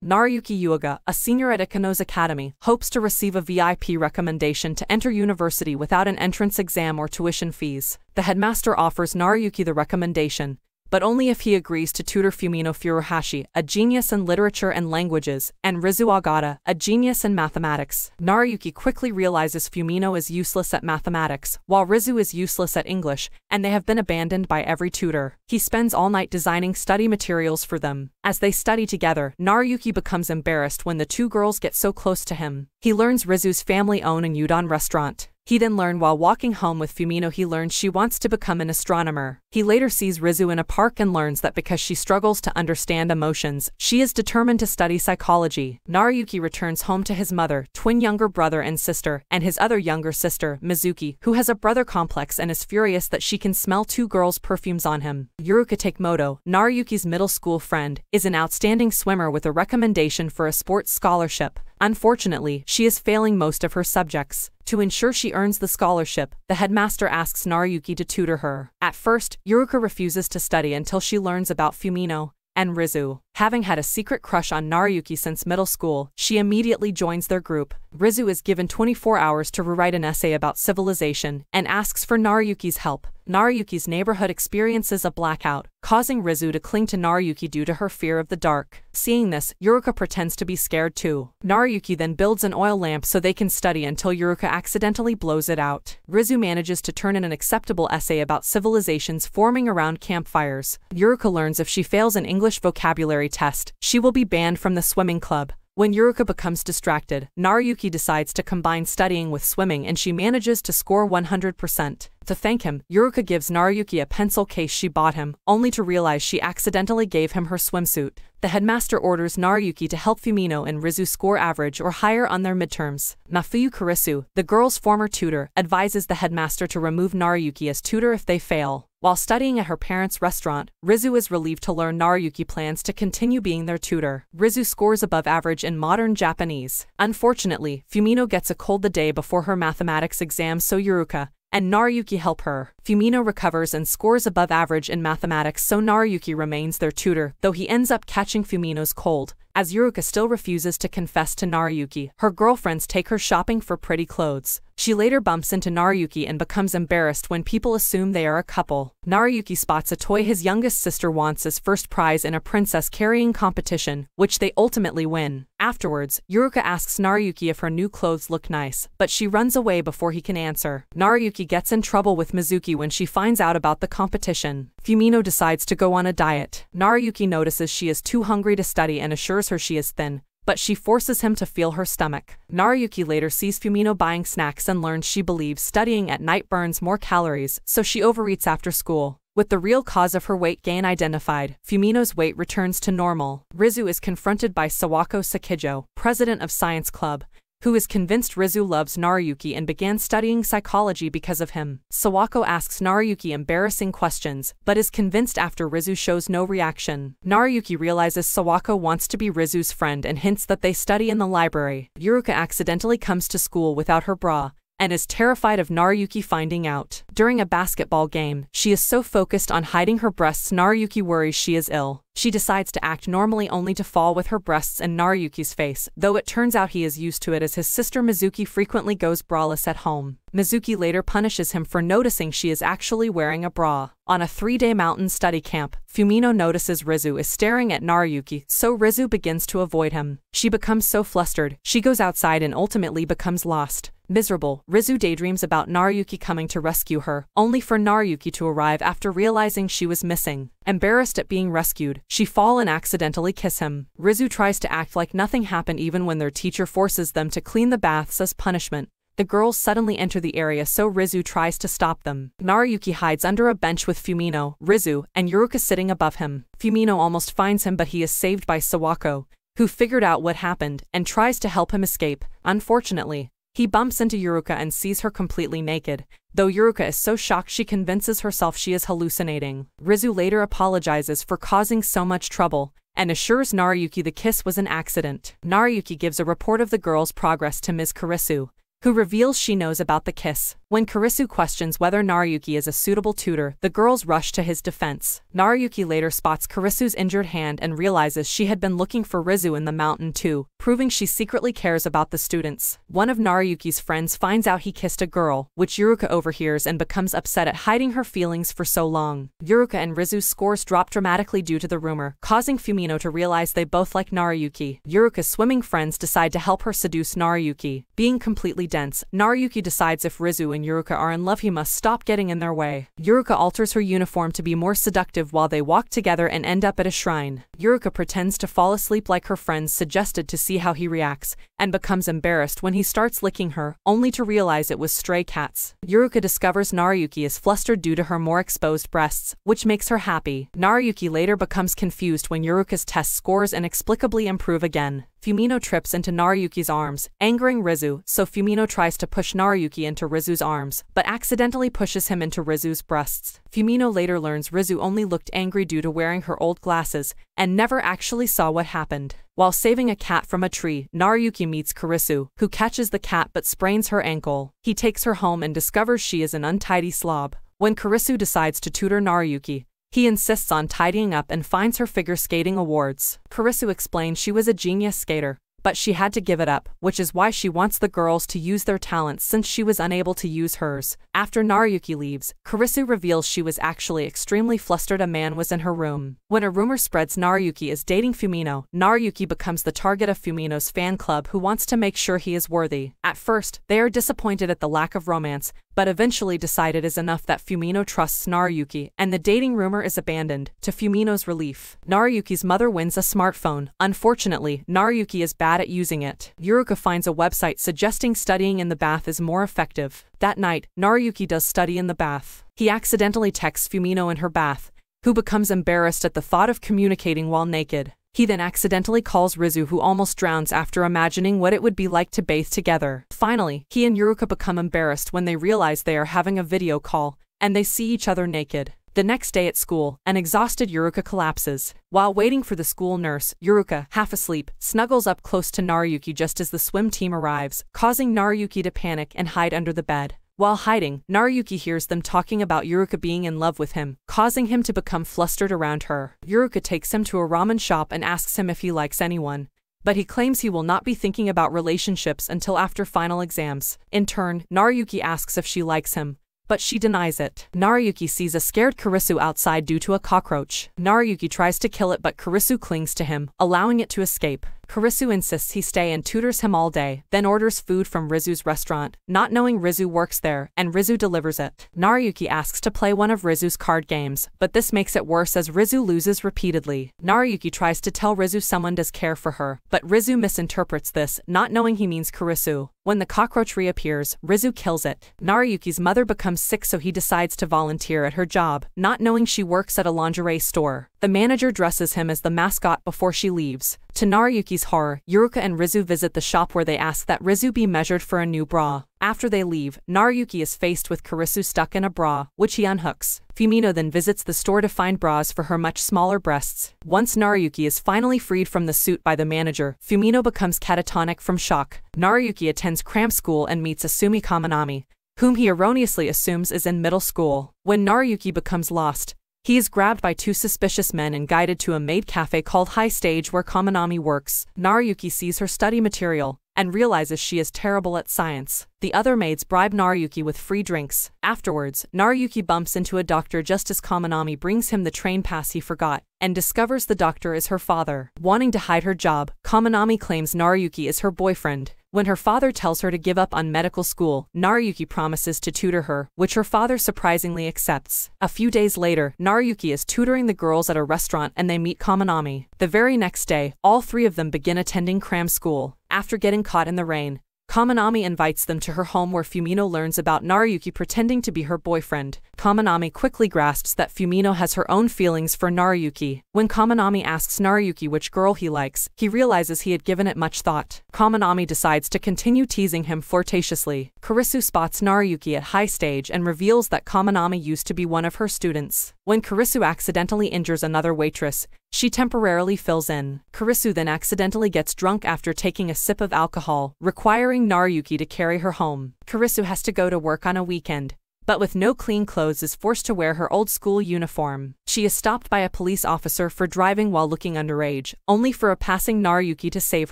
Naruyuki Yuiga, a senior at Ikano's academy, hopes to receive a VIP recommendation to enter university without an entrance exam or tuition fees. The headmaster offers Naruyuki the recommendation, but only if he agrees to tutor Fumino Furuhashi, a genius in literature and languages, and Rizu Agata, a genius in mathematics. Naruyuki quickly realizes Fumino is useless at mathematics, while Rizu is useless at English, and they have been abandoned by every tutor. He spends all night designing study materials for them. As they study together, Naruyuki becomes embarrassed when the two girls get so close to him. He learns Rizu's family own an udon restaurant. He then learned while walking home with Fumino he learns she wants to become an astronomer. He later sees Rizu in a park and learns that because she struggles to understand emotions, she is determined to study psychology. Naruyuki returns home to his mother, twin younger brother and sister, and his other younger sister, Mizuki, who has a brother complex and is furious that she can smell two girls' perfumes on him. Yuruka Takemoto, Naruyuki's middle school friend, is an outstanding swimmer with a recommendation for a sports scholarship. Unfortunately, she is failing most of her subjects. To ensure she earns the scholarship, the headmaster asks Naruyuki to tutor her. At first, Yuruka refuses to study until she learns about Fumino and Rizu. Having had a secret crush on Naruyuki since middle school, she immediately joins their group. Rizu is given 24 hours to rewrite an essay about civilization and asks for Naruyuki's help. Naruyuki's neighborhood experiences a blackout, causing Rizu to cling to Naruyuki due to her fear of the dark. Seeing this, Yuruka pretends to be scared too. Naruyuki then builds an oil lamp so they can study until Yuruka accidentally blows it out. Rizu manages to turn in an acceptable essay about civilizations forming around campfires. Yuruka learns if she fails an English vocabulary test, she will be banned from the swimming club. When Yuruka becomes distracted, Naruyuki decides to combine studying with swimming and she manages to score 100%. To thank him, Yuruka gives Naruyuki a pencil case she bought him, only to realize she accidentally gave him her swimsuit. The headmaster orders Naruyuki to help Fumino and Rizu score average or higher on their midterms. Nafuyu Kurisu, the girl's former tutor, advises the headmaster to remove Naruyuki as tutor if they fail. While studying at her parents' restaurant, Rizu is relieved to learn Naruyuki plans to continue being their tutor. Rizu scores above average in modern Japanese. Unfortunately, Fumino gets a cold the day before her mathematics exam, so Yuruka and Naruyuki help her. Fumino recovers and scores above average in mathematics, so Naruyuki remains their tutor, though he ends up catching Fumino's cold. As Yuruka still refuses to confess to Naruyuki, her girlfriends take her shopping for pretty clothes. She later bumps into Naruyuki and becomes embarrassed when people assume they are a couple. Naruyuki spots a toy his youngest sister wants as first prize in a princess carrying competition, which they ultimately win. Afterwards, Yuruka asks Naruyuki if her new clothes look nice, but she runs away before he can answer. Naruyuki gets in trouble with Mizuki when she finds out about the competition. Fumino decides to go on a diet. Naruyuki notices she is too hungry to study and assures her she is thin, but she forces him to feel her stomach. Naruyuki later sees Fumino buying snacks and learns she believes studying at night burns more calories, so she overeats after school. With the real cause of her weight gain identified, Fumino's weight returns to normal. Rizu is confronted by Sawako Sakijo, president of Science Club, who is convinced Rizu loves Naruyuki and began studying psychology because of him. Sawako asks Naruyuki embarrassing questions, but is convinced after Rizu shows no reaction. Naruyuki realizes Sawako wants to be Rizu's friend and hints that they study in the library. Yuruka accidentally comes to school without her bra and is terrified of Naruyuki finding out. During a basketball game, she is so focused on hiding her breasts Naruyuki worries she is ill. She decides to act normally only to fall with her breasts in Naruyuki's face, though it turns out he is used to it as his sister Mizuki frequently goes braless at home. Mizuki later punishes him for noticing she is actually wearing a bra. On a 3-day mountain study camp, Fumino notices Rizu is staring at Naruyuki, so Rizu begins to avoid him. She becomes so flustered, she goes outside and ultimately becomes lost. Miserable, Rizu daydreams about Naruyuki coming to rescue her, only for Naruyuki to arrive after realizing she was missing. Embarrassed at being rescued, she falls and accidentally kisses him. Rizu tries to act like nothing happened even when their teacher forces them to clean the baths as punishment. The girls suddenly enter the area, so Rizu tries to stop them. Naruyuki hides under a bench with Fumino, Rizu, and Yuruka sitting above him. Fumino almost finds him, but he is saved by Sawako, who figured out what happened and tries to help him escape. Unfortunately, he bumps into Yuruka and sees her completely naked. Though Yuruka is so shocked she convinces herself she is hallucinating. Rizu later apologizes for causing so much trouble and assures Naruyuki the kiss was an accident. Naruyuki gives a report of the girl's progress to Ms. Kurisu, who reveals she knows about the kiss. When Kurisu questions whether Naruyuki is a suitable tutor, the girls rush to his defense. Naruyuki later spots Kurisu's injured hand and realizes she had been looking for Rizu in the mountain too, proving she secretly cares about the students. One of Naruyuki's friends finds out he kissed a girl, which Yuruka overhears and becomes upset at hiding her feelings for so long. Yuruka and Rizu's scores drop dramatically due to the rumor, causing Fumino to realize they both like Naruyuki. Yuruka's swimming friends decide to help her seduce Naruyuki. Being completely dense, Naruyuki decides if Rizu and Yuruka are in love he must stop getting in their way. Yuruka alters her uniform to be more seductive while they walk together and end up at a shrine. Yuruka pretends to fall asleep like her friends suggested to see how he reacts, and becomes embarrassed when he starts licking her, only to realize it was stray cats. Yuruka discovers Naruyuki is flustered due to her more exposed breasts, which makes her happy. Naruyuki later becomes confused when Yuruka's test scores inexplicably improve again. Fumino trips into Naruyuki's arms, angering Rizu, so Fumino tries to push Naruyuki into Rizu's arms, but accidentally pushes him into Rizu's breasts. Fumino later learns Rizu only looked angry due to wearing her old glasses, and never actually saw what happened. While saving a cat from a tree, Naruyuki meets Kurisu, who catches the cat but sprains her ankle. He takes her home and discovers she is an untidy slob. When Kurisu decides to tutor Naruyuki, he insists on tidying up and finds her figure skating awards. Kurisu explains she was a genius skater, but she had to give it up, which is why she wants the girls to use their talents since she was unable to use hers. After Naruyuki leaves, Kurisu reveals she was actually extremely flustered a man was in her room. When a rumor spreads Naruyuki is dating Fumino, Naruyuki becomes the target of Fumino's fan club who wants to make sure he is worthy. At first, they are disappointed at the lack of romance, but eventually decide it is enough that Fumino trusts Naruyuki, and the dating rumor is abandoned, to Fumino's relief. Naruyuki's mother wins a smartphone. Unfortunately, Naruyuki is bad at using it. Yuruka finds a website suggesting studying in the bath is more effective. That night, Naruyuki does study in the bath. He accidentally texts Fumino in her bath, who becomes embarrassed at the thought of communicating while naked. He then accidentally calls Rizu, who almost drowns after imagining what it would be like to bathe together. Finally, he and Yuruka become embarrassed when they realize they are having a video call, and they see each other naked. The next day at school, an exhausted Yuruka collapses. While waiting for the school nurse, Yuruka, half asleep, snuggles up close to Naruyuki just as the swim team arrives, causing Naruyuki to panic and hide under the bed. While hiding, Naruyuki hears them talking about Yuruka being in love with him, causing him to become flustered around her. Yuruka takes him to a ramen shop and asks him if he likes anyone, but he claims he will not be thinking about relationships until after final exams. In turn, Naruyuki asks if she likes him, but she denies it. Naruyuki sees a scared Kurisu outside due to a cockroach. Naruyuki tries to kill it, but Kurisu clings to him, allowing it to escape. Kurisu insists he stay and tutors him all day, then orders food from Rizu's restaurant, not knowing Rizu works there, and Rizu delivers it. Naruyuki asks to play one of Rizu's card games, but this makes it worse as Rizu loses repeatedly. Naruyuki tries to tell Rizu someone does care for her, but Rizu misinterprets this, not knowing he means Kurisu. When the cockroach reappears, Rizu kills it. Naruyuki's mother becomes sick, so he decides to volunteer at her job, not knowing she works at a lingerie store. The manager dresses him as the mascot before she leaves. To Naruyuki's horror, Yuruka and Rizu visit the shop where they ask that Rizu be measured for a new bra. After they leave, Naruyuki is faced with Kurisu stuck in a bra, which he unhooks. Fumino then visits the store to find bras for her much smaller breasts. Once Naruyuki is finally freed from the suit by the manager, Fumino becomes catatonic from shock. Naruyuki attends cram school and meets Asumi Kaminami, whom he erroneously assumes is in middle school. When Naruyuki becomes lost, he is grabbed by two suspicious men and guided to a maid cafe called High Stage where Kaminami works. Naruyuki sees her study material and realizes she is terrible at science. The other maids bribe Naruyuki with free drinks. Afterwards, Naruyuki bumps into a doctor just as Kaminami brings him the train pass he forgot, and discovers the doctor is her father. Wanting to hide her job, Kaminami claims Naruyuki is her boyfriend. When her father tells her to give up on medical school, Naruyuki promises to tutor her, which her father surprisingly accepts. A few days later, Naruyuki is tutoring the girls at a restaurant and they meet Kaminami. The very next day, all three of them begin attending cram school. After getting caught in the rain, Kaminami invites them to her home where Fumino learns about Naruyuki pretending to be her boyfriend. Kaminami quickly grasps that Fumino has her own feelings for Naruyuki. When Kaminami asks Naruyuki which girl he likes, he realizes he had given it much thought. Kaminami decides to continue teasing him flirtatiously. Kurisu spots Naruyuki at High Stage and reveals that Kaminami used to be one of her students. When Kurisu accidentally injures another waitress, She temporarily fills in. Kurisu then accidentally gets drunk after taking a sip of alcohol, requiring Naruyuki to carry her home. Kurisu has to go to work on a weekend, but with no clean clothes is forced to wear her old school uniform. She is stopped by a police officer for driving while looking underage, only for a passing Naruyuki to save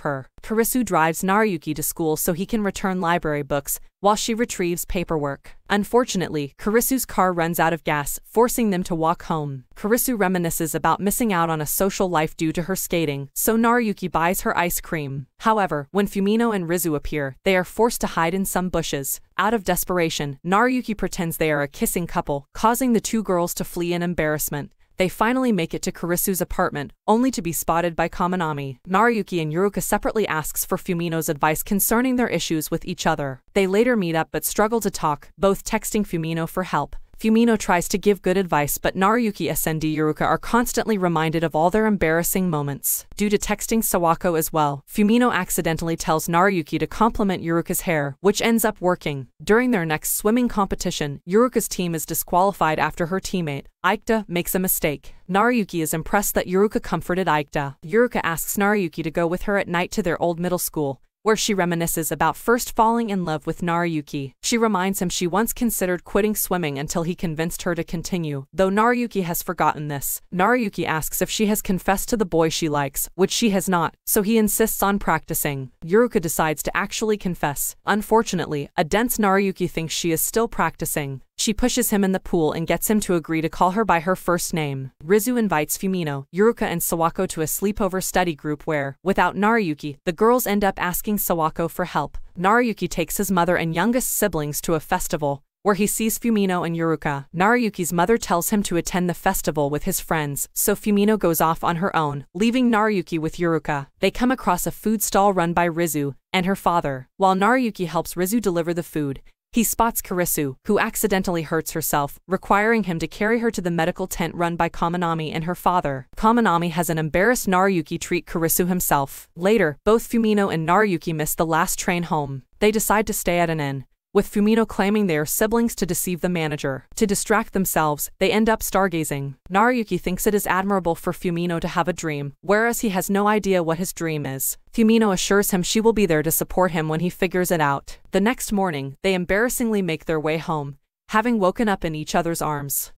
her. Kurisu drives Naruyuki to school so he can return library books, while she retrieves paperwork. Unfortunately, Kurisu's car runs out of gas, forcing them to walk home. Kurisu reminisces about missing out on a social life due to her skating, so Naruyuki buys her ice cream. However, when Fumino and Rizu appear, they are forced to hide in some bushes. Out of desperation, Naruyuki pretends they are a kissing couple, causing the two girls to flee in embarrassment. They finally make it to Kurisu's apartment, only to be spotted by Kaminami. Naruyuki and Yuruka separately asks for Fumino's advice concerning their issues with each other. They later meet up but struggle to talk, both texting Fumino for help. Fumino tries to give good advice but Naruyuki and Yuruka are constantly reminded of all their embarrassing moments. Due to texting Sawako as well, Fumino accidentally tells Naruyuki to compliment Yuruka's hair, which ends up working. During their next swimming competition, Yuruka's team is disqualified after her teammate, Aikta, makes a mistake. Naruyuki is impressed that Yuruka comforted Aikta. Yuruka asks Naruyuki to go with her at night to their old middle school, where she reminisces about first falling in love with Naruyuki. She reminds him she once considered quitting swimming until he convinced her to continue, though Naruyuki has forgotten this. Naruyuki asks if she has confessed to the boy she likes, which she has not, so he insists on practicing. Yuruka decides to actually confess. Unfortunately, a dense Naruyuki thinks she is still practicing. She pushes him in the pool and gets him to agree to call her by her first name. Rizu invites Fumino, Yuruka and Sawako to a sleepover study group where, without Naruyuki, the girls end up asking Sawako for help. Naruyuki takes his mother and youngest siblings to a festival, where he sees Fumino and Yuruka. Naruyuki's mother tells him to attend the festival with his friends, so Fumino goes off on her own, leaving Naruyuki with Yuruka. They come across a food stall run by Rizu and her father. While Naruyuki helps Rizu deliver the food, he spots Kurisu, who accidentally hurts herself, requiring him to carry her to the medical tent run by Kaminami and her father. Kaminami has an embarrassed Naruyuki treat Kurisu himself. Later, both Fumino and Naruyuki miss the last train home. They decide to stay at an inn, with Fumino claiming they are siblings to deceive the manager. To distract themselves, they end up stargazing. Naruyuki thinks it is admirable for Fumino to have a dream, whereas he has no idea what his dream is. Fumino assures him she will be there to support him when he figures it out. The next morning, they embarrassingly make their way home, having woken up in each other's arms.